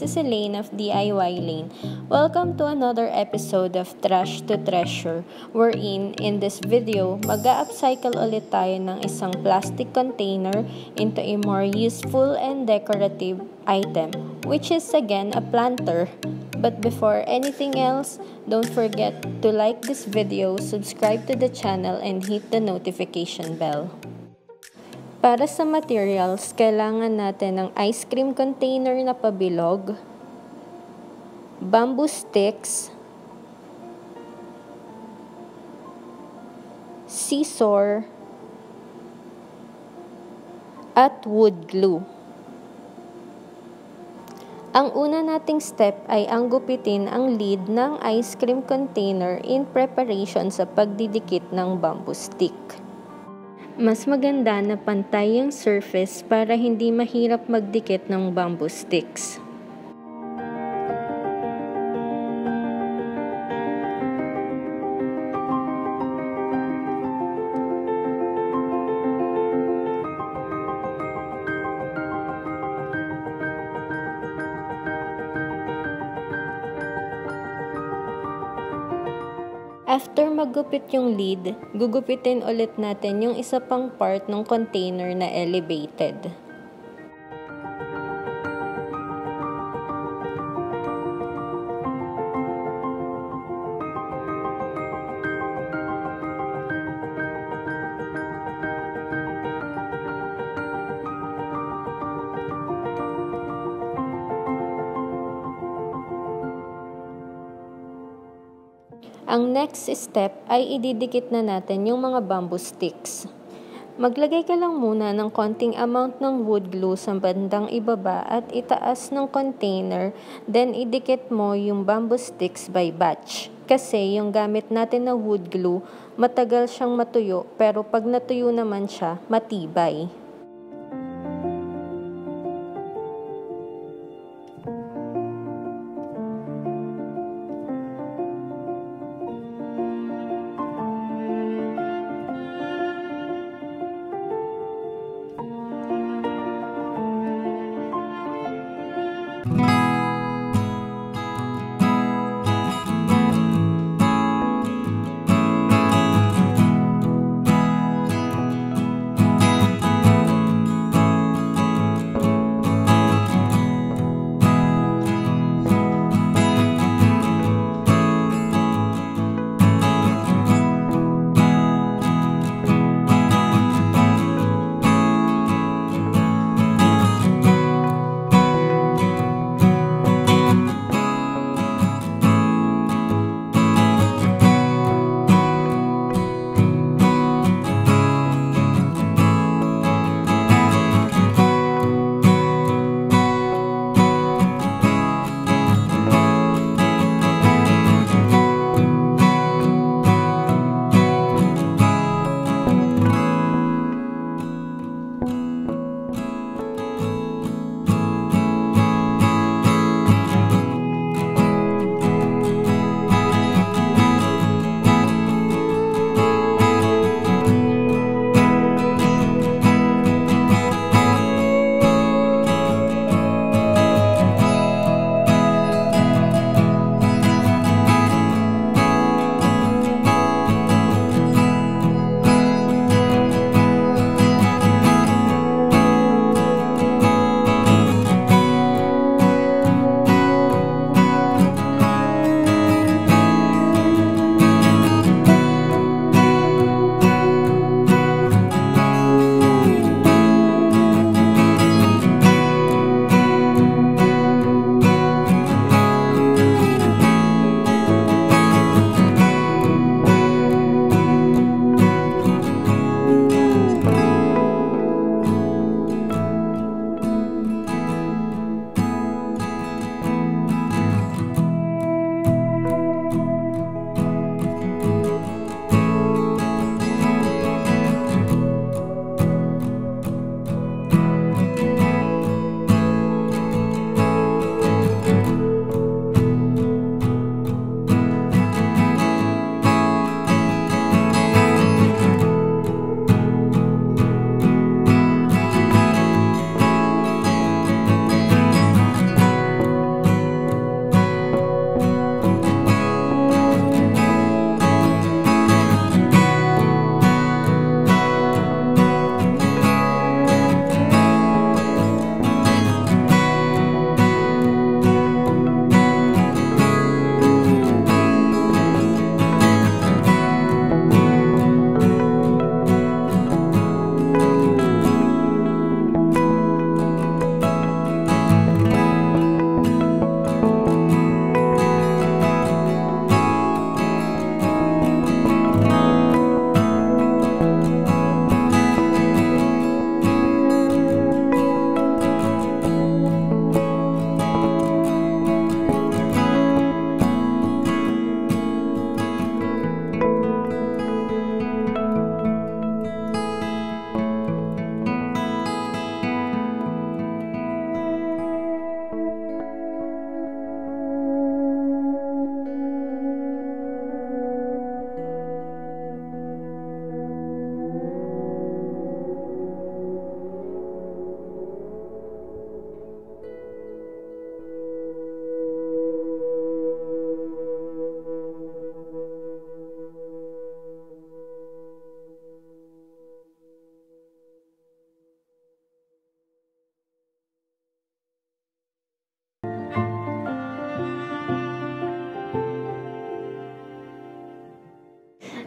This is Laine of DIY Laine. Welcome to another episode of Trash to Treasure, wherein in this video, mag-upcycle ulit tayo ng isang plastic container into a more useful and decorative item, which is again a planter. But before anything else, don't forget to like this video, subscribe to the channel, and hit the notification bell. Para sa materials, kailangan natin ng ice cream container na pabilog, bamboo sticks, scissor, at wood glue. Ang una nating step ay ang gupitin ang lid ng ice cream container in preparation sa pagdidikit ng bamboo stick. Mas maganda na pantay ang surface para hindi mahirap magdikit ng bamboo sticks. After maggupit yung lid, gugupitin ulit natin yung isa pang part ng container na elevated. Ang next step ay ididikit na natin yung mga bamboo sticks. Maglagay ka lang muna ng konting amount ng wood glue sa bandang ibaba at itaas ng container, then idikit mo yung bamboo sticks by batch. Kasi yung gamit natin na wood glue, matagal siyang matuyo, pero pag natuyo naman siya, matibay.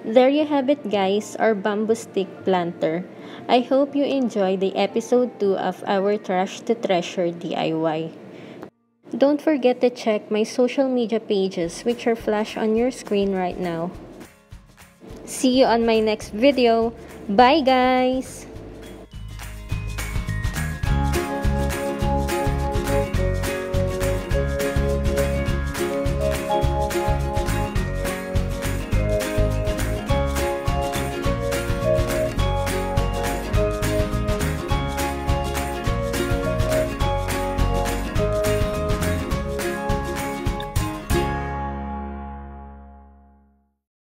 There you have it guys, our bamboo stick planter. I hope you enjoyed the episode 2 of our Trash to Treasure DIY. Don't forget to check my social media pages which are flashed on your screen right now. See you on my next video. Bye guys!